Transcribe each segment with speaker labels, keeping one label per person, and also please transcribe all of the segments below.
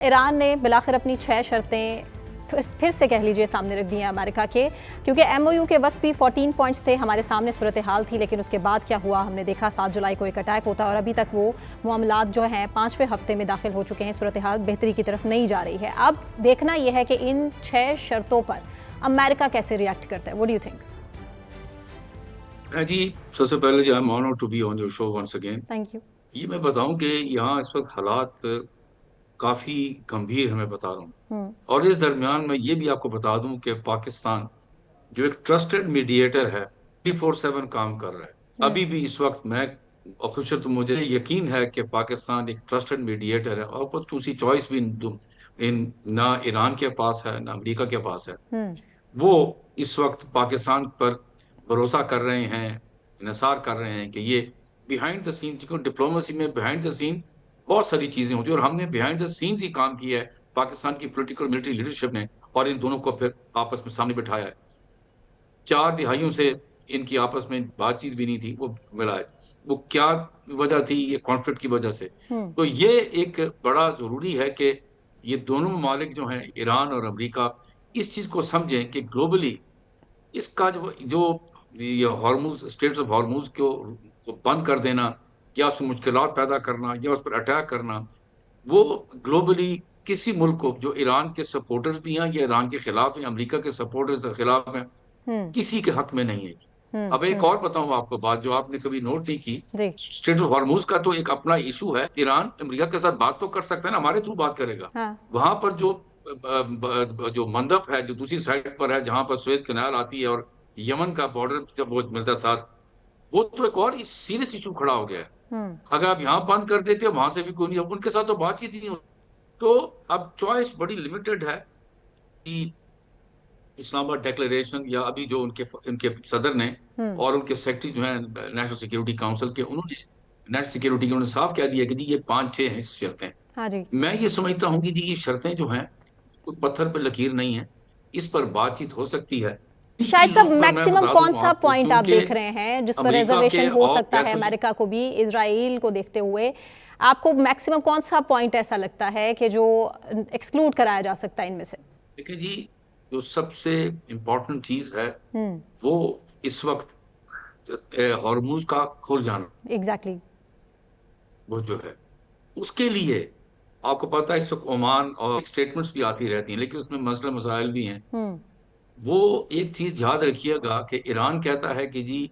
Speaker 1: Iran ने बिलाखिर अपनी 6 शर्तें फिर से कह लीजिए सामने रख दी हैं अमेरिका के, क्योंकि एमओयू के वक्त भी 14 पॉइंट्स थे, हमारे सामने सूरत हाल थी, लेकिन उसके बाद क्या हुआ हमने देखा। 7 जुलाई को एक अटैक होता है और अभी तक वो मामलात जो हैं 5वें हफ्ते में दाखिल हो चुके हैं। सूरत हाल बेहतरी की तरफ नहीं जा रही है। अब देखना यह है कि इन 6 शर्तों पर अमेरिका कैसे रिएक्ट करता है। What do you think?
Speaker 2: जी, सबसे पहले जो I am honoured to be on your show once again.
Speaker 1: Thank you.
Speaker 2: ये मैं बताऊं कि यहाँ इस वक्त हालात काफी गंभीर है, मैं बता रहा हूँ।
Speaker 1: हम्म।
Speaker 2: और इस दरमियान मैं ये भी आपको बता दूं कि पाकिस्तान जो एक ट्रस्टेड मीडिएटर है 24/7 काम कर रहा है।
Speaker 1: हम्म।
Speaker 2: अभी भी इस वक्त मैं ऑफिशियल, तो मुझे यकीन है कि पाकिस्तान एक ट्रस्टेड मीडिएटर है और कुछ दूसरी चॉइस भी इन ना ईरान के पास है ना अमेरिका के पास है।
Speaker 1: हम्म।
Speaker 2: वो इस वक्त पाकिस्तान पर भरोसा कर रहे हैं, इंतजार कर रहे हैं कि ये बिहाइंड द सीन, क्योंकि डिप्लोमेसी में बिहाइंड द सीन बहुत सारी चीजें होती हैं और हमने बिहाइंड द सीन्स ही काम किया है पाकिस्तान की पॉलिटिकल मिलिट्री लीडरशिप ने, और इन दोनों को फिर आपस में सामने बिठाया है। 4 दिहाइयों से इनकी आपस में बातचीत भी नहीं थी, वो मिला है। वो क्या वजह थी? ये कॉन्फ्लिक्ट की वजह से।
Speaker 1: हम्म।
Speaker 2: तो ये एक बड़ा जरूरी है कि ये दोनों ममालिक जो हैं, ईरान और अमेरिका, इस चीज को समझें कि ग्लोबली इसका जो जो ये हॉर्मूज, स्टेट्स ऑफ हॉर्मूज को बंद कर देना या उसमें मुश्किलात पैदा करना या उस पर अटैक करना, वो ग्लोबली किसी मुल्क को, जो ईरान के सपोर्टर्स भी हैं या ईरान के खिलाफ हैं, अमेरिका के सपोर्टर्स के खिलाफ हैं,
Speaker 1: हम्म।
Speaker 2: किसी के हक में नहीं है।
Speaker 1: हम्म।
Speaker 2: अब एक
Speaker 1: हम्म।
Speaker 2: और बताऊं आपको बात जो आपने कभी नोट नहीं की।
Speaker 1: जी।
Speaker 2: स्टेट ऑफ हॉर्मूज का तो एक अपना इशू है। ईरान अमेरिका के साथ बात तो कर सकता है ना, हमारे थ्रू बात करेगा।
Speaker 1: हाँ।
Speaker 2: वहां पर जो मंदप है, जो दूसरी साइड पर है, जहां पर सुएज कैनाल आती है और यमन का बॉर्डर जब वो मिलता है साथ, वो तो एक और सीरियस इशू खड़ा हो गया है।
Speaker 1: हम्म।
Speaker 2: अगर आप यहाँ बंद कर देते हो, वहां से भी कोई नहीं, उनके साथ तो बातचीत ही नहीं हो। तो अब चॉइस बड़ी लिमिटेड है कि इस्लामाबाद डिक्लेरेशन या अभी जो उनके उनके सदर ने
Speaker 1: हम्म।
Speaker 2: और उनके सेक्रेटरी जो है नेशनल सिक्योरिटी काउंसिल के, उन्होंने नेशनल सिक्योरिटी के उन्होंने साफ कह दिया कि जी ये 5-6 हैं शर्तें।
Speaker 1: हाँ जी।
Speaker 2: मैं ये समझता हूँ कि जी ये शर्तें जो हैं कोई पत्थर पर लकीर नहीं है, इस पर बातचीत हो सकती है। इन
Speaker 1: शायद सब
Speaker 2: चीजों पर मैं
Speaker 1: मैक्सिमम
Speaker 2: बता
Speaker 1: कौन
Speaker 2: दूं
Speaker 1: सा
Speaker 2: आपको,
Speaker 1: पॉइंट आप
Speaker 2: क्योंकि
Speaker 1: देख रहे हैं जिस पर
Speaker 2: अमेरिका के
Speaker 1: रिजर्वेशन हो
Speaker 2: और
Speaker 1: सकता है
Speaker 2: गैसोलीन,
Speaker 1: अमेरिका को भी, इजराइल को देखते हुए? आपको मैक्सिमम कौन सा पॉइंट ऐसा लगता है कि जो एक्सक्लूड कराया जा सकता है इनमें से?
Speaker 2: देखिए जी, जो सबसे इम्पोर्टेंट चीज है
Speaker 1: हम्म।
Speaker 2: वो इस वक्त हॉर्मूज का खुल जाना,
Speaker 1: एग्जैक्टली।
Speaker 2: वो जो है उसके लिए आपको पता है इस वक्त ओमान और स्टेटमेंट्स भी आती रहती हैं, लेकिन उसमें मसले मसाइल भी हैं।
Speaker 1: हम्म।
Speaker 2: वो एक चीज याद रखिएगा कि ईरान कहता है कि जी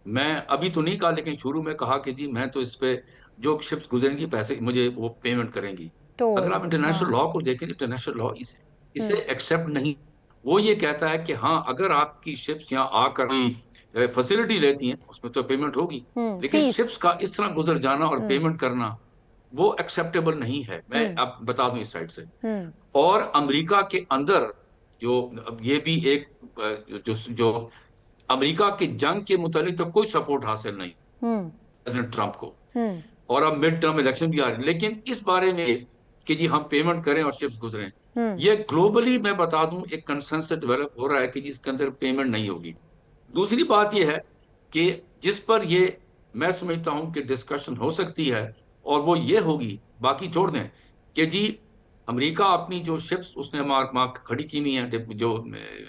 Speaker 2: मैं अभी तो नहीं कहा, लेकिन शुरू में कहा कि जी मैं तो इस पे जो शिप्स गुजरेंगी पैसे मुझे वो पेमेंट करेंगी। अगर
Speaker 1: टोल।
Speaker 2: आप इंटरनेशनल
Speaker 1: हाँ।
Speaker 2: लॉ को देखें, इंटरनेशनल लॉ इसे
Speaker 1: हम्म।
Speaker 2: इसे एक्सेप्ट नहीं। वो ये कहता है कि हाँ, अगर आपकी शिप्स यहाँ आकर फैसिलिटी लेती हैं उसमें तो पेमेंट होगी,
Speaker 1: हम्म।
Speaker 2: लेकिन
Speaker 1: फीस।
Speaker 2: शिप्स का इस तरह गुजर जाना और
Speaker 1: हम्म।
Speaker 2: पेमेंट करना वो एक्सेप्टेबल नहीं है। मैं
Speaker 1: हम्म।
Speaker 2: अब बता दूं इस साइड से।
Speaker 1: हम्म।
Speaker 2: और अमेरिका के अंदर जो, अब ये भी एक जो अमेरिका की जंग के मुतालिक तो कोई सपोर्ट हासिल नहीं
Speaker 1: हम्म।
Speaker 2: प्रेसिडेंट ट्रंप को।
Speaker 1: हम्म।
Speaker 2: और अब मिड टर्म इलेक्शन भी आ रही है, लेकिन इस बारे में कि जी हम पेमेंट करें और शिप्स गुजरें,
Speaker 1: हम्म।
Speaker 2: ये ग्लोबली मैं बता दूं एक कंसेंसस डेवलप हो रहा है कि जिसके अंदर पेमेंट नहीं होगी। दूसरी बात यह है कि जिस पर ये मैं समझता हूं कि डिस्कशन हो सकती है, और वो ये होगी, बाकी छोड़ दें, कि जी अमेरिका अपनी जो शिप्स उसने मार खड़ी की हुई हैं, जो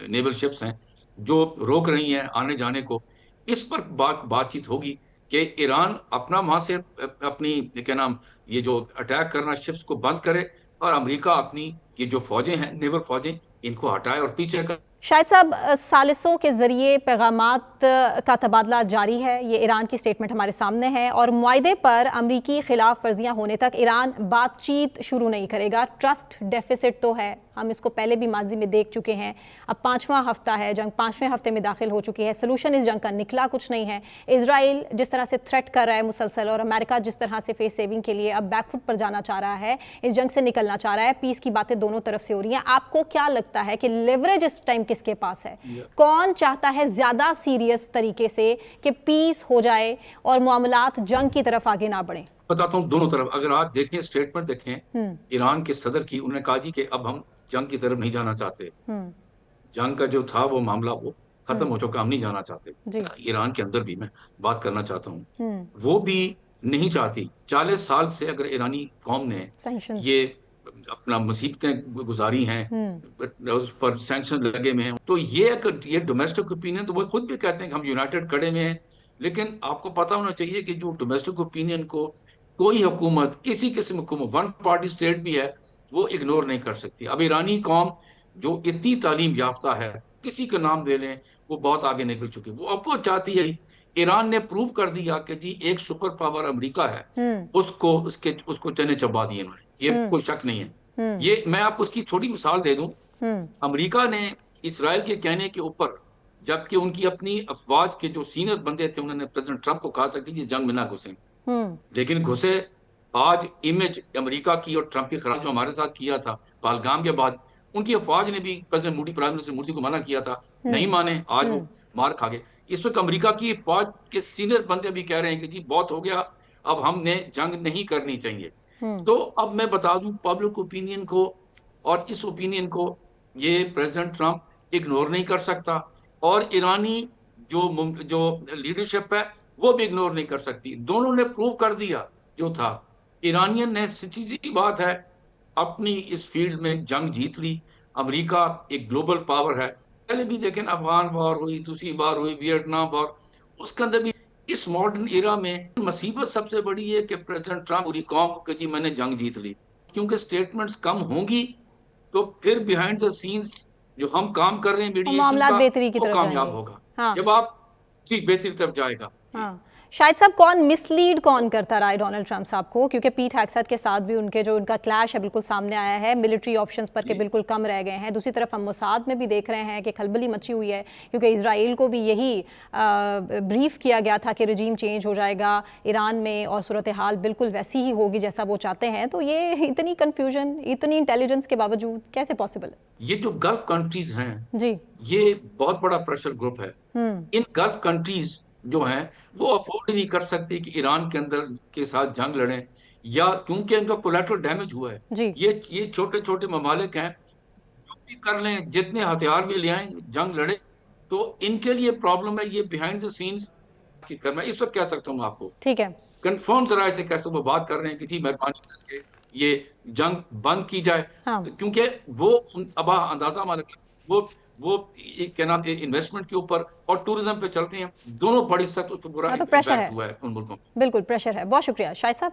Speaker 2: नेवल शिप्स हैं जो रोक रही हैं आने जाने को, इस पर बातचीत होगी कि ईरान अपना वहां से अपनी क्या नाम ये जो अटैक करना शिप्स को बंद करे, और अमेरिका अपनी ये जो फौजें हैं, नेवल फौजें, इनको हटाए और पीछे कर।
Speaker 1: शायद साहब, सालिसों के ज़रिए पैगामात का तबादला जारी है, ये ईरान की स्टेटमेंट हमारे सामने है, और मुआहदे पर अमरीकी खिलाफ वर्जियाँ होने तक ईरान बातचीत शुरू नहीं करेगा। ट्रस्ट डेफिसिट तो है, हम इसको पहले भी माजी में देख चुके हैं। अब 5वां हफ्ता है, जंग 5वें हफ्ते में दाखिल हो चुकी है, सोल्यूशन इस जंग का निकला कुछ नहीं है। इसराइल जिस तरह से थ्रेट कर रहा है मुसलसल, और अमेरिका जिस तरह से फेस सेविंग के लिए अब बैकफुट पर जाना चाह रहा है, इस जंग से निकलना चाह रहा है, पीस की बातें दोनों तरफ से हो रही हैं। आपको क्या लगता है कि लेवरेज इस टाइम किसके पास है? कौन चाहता है ज्यादा सीरियस तरीके से कि पीस हो जाए और मामलात जंग की तरफ आगे ना बढ़े?
Speaker 2: बताता हूँ दोनों तरफ। अगर आप देखें, स्टेटमेंट देखें
Speaker 1: हम्म।
Speaker 2: ईरान के सदर की, उन्होंने कहा जी कि अब हम जंग की तरफ नहीं जाना चाहते।
Speaker 1: हम्म।
Speaker 2: जंग का जो था वो मामला वो खत्म
Speaker 1: हम्म।
Speaker 2: हो चुका, हम नहीं जाना चाहते।
Speaker 1: जी।
Speaker 2: ईरान के अंदर भी मैं बात करना चाहता हूँ,
Speaker 1: हम्म।
Speaker 2: वो भी नहीं चाहती। 40 साल से अगर ईरानी कौम ने
Speaker 1: सैंक्शंस।
Speaker 2: ये अपना मुसीबतें गुजारी हैं, उस पर सैंक्शन लगे हुए हैं। तो ये डोमेस्टिक ओपिनियन, तो वो खुद भी कहते हैं कि हम यूनाइटेड खड़े में हैं। लेकिन आपको पता होना चाहिए कि जो डोमेस्टिक ओपिनियन को कोई हुकूमत, किसी किस्म की हुकूमत, वन पार्टी स्टेट भी है, वो इग्नोर नहीं कर सकती। अब ईरानी कौम जो इतनी तालीम याफ्ता है, किसी का नाम दे लें, वो बहुत आगे निकल चुकी। वो चाहती है, ईरान ने प्रूव कर दिया कि जी एक सुपर पावर अमेरिका है, उसको चने चबा दिए इन्होंने, ये कोई शक नहीं है। ये मैं आपको उसकी थोड़ी मिसाल दे दूं। अमेरिका ने इसराइल के कहने के ऊपर, जबकि उनकी अपनी अफवाज के जो सीनियर बंदे थे, उन्होंने प्रेसिडेंट ट्रंप को कहा था कि ये जंग में ना घुसे, लेकिन घुसे। आज इमेज अमेरिका की और ट्रंप के खिलाफ जो हमारे साथ किया था पहलगाम के बाद, उनकी अफवाज ने भी president Moody, prime minister Moody को मना किया था, नहीं माने, आज वो मार खा गए। इस वक्त अमेरिका की फौज के सीनियर बंदे भी कह रहे हैं कि जी बहुत हो गया, अब हमने जंग नहीं करनी चाहिए। तो अब मैं बता दूं पब्लिक ओपिनियन को, और इस ओपिनियन को ये प्रेसिडेंट ट्रंप इग्नोर नहीं कर सकता, और ईरानी जो जो लीडरशिप है वो भी इग्नोर नहीं कर सकती। दोनों ने प्रूव कर दिया जो था। ईरानियन ने, सीधी बात है, अपनी इस फील्ड में जंग जीत ली। अमेरिका एक ग्लोबल पावर है। पहले भी देखें, अफगान वॉर हुई, दूसरी वार हुई, वियतनाम वॉर, उसके अंदर भी। इस मॉडर्न एरा में मुसीबत सबसे बड़ी है कि प्रेसिडेंट ट्रंप पूरी कौम को जी मैंने जंग जीत ली, क्योंकि स्टेटमेंट्स कम होंगी तो फिर बिहाइंड द सीन्स जो हम काम कर रहे हैं
Speaker 1: और
Speaker 2: मीडिएशन
Speaker 1: मामलात
Speaker 2: का,
Speaker 1: बेहतरी की
Speaker 2: वो
Speaker 1: तरफ
Speaker 2: कामयाब
Speaker 1: जाएंगे।
Speaker 2: होगा।
Speaker 1: हाँ।
Speaker 2: जब आप जी बेहतरी तरफ जाएगा।
Speaker 1: हाँ, शायद साहब कौन मिसलीड कौन करता रहा है डोनाल्ड ट्रंप साहब को, क्योंकि पीट हेगसेथ के साथ भी उनका क्लैश है बिल्कुल सामने आया है, मिलिट्री ऑप्शंस पर के बिल्कुल कम रह गए हैं। दूसरी तरफ हम मोसाद में भी देख रहे हैं कि खलबली मची हुई है, क्योंकि इजराइल को भी यही ब्रीफ किया गया था कि रजीम चेंज हो जाएगा ईरान में और सूरत हाल बिल्कुल वैसी ही होगी जैसा वो चाहते हैं। तो ये इतनी कन्फ्यूजन, इतनी इंटेलिजेंस के बावजूद कैसे पॉसिबल है?
Speaker 2: ये जो गल्फ कंट्रीज हैं
Speaker 1: जी,
Speaker 2: ये बहुत बड़ा प्रेशर ग्रुप है। इन गल्फ कंट्रीज जो हैं वो अफोर्ड नहीं कर सकती कि ईरान के अंदर के साथ जंग लड़ें, या क्योंकि इनका कोलेटरल डैमेज हुआ है।
Speaker 1: जी।
Speaker 2: ये छोटे छोटे ममालिक हैं, जो भी कर लें, जितने हथियार भी ले आए, जंग लड़े, तो इनके लिए प्रॉब्लम है। ये बिहाइंड द सीन्स मैं इस वक्त कह सकता हूँ आपको,
Speaker 1: ठीक है।
Speaker 2: कंफर्म जरा से कैसे वो बात कर रहे हैं कि जी मेहरबानी करके ये जंग बंद की जाए,
Speaker 1: हाँ,
Speaker 2: क्योंकि वो अब अंदाजा हमारा, वो क्या नाम, इन्वेस्टमेंट के ऊपर और टूरिज्म पे चलते हैं, दोनों बड़ी सख्त बुरा
Speaker 1: हाँ, तो प्रेशर
Speaker 2: इम्पैक्ट
Speaker 1: है,
Speaker 2: हुआ है उन मुल्कों।
Speaker 1: बिल्कुल प्रेशर है। बहुत शुक्रिया शाहिद साहब।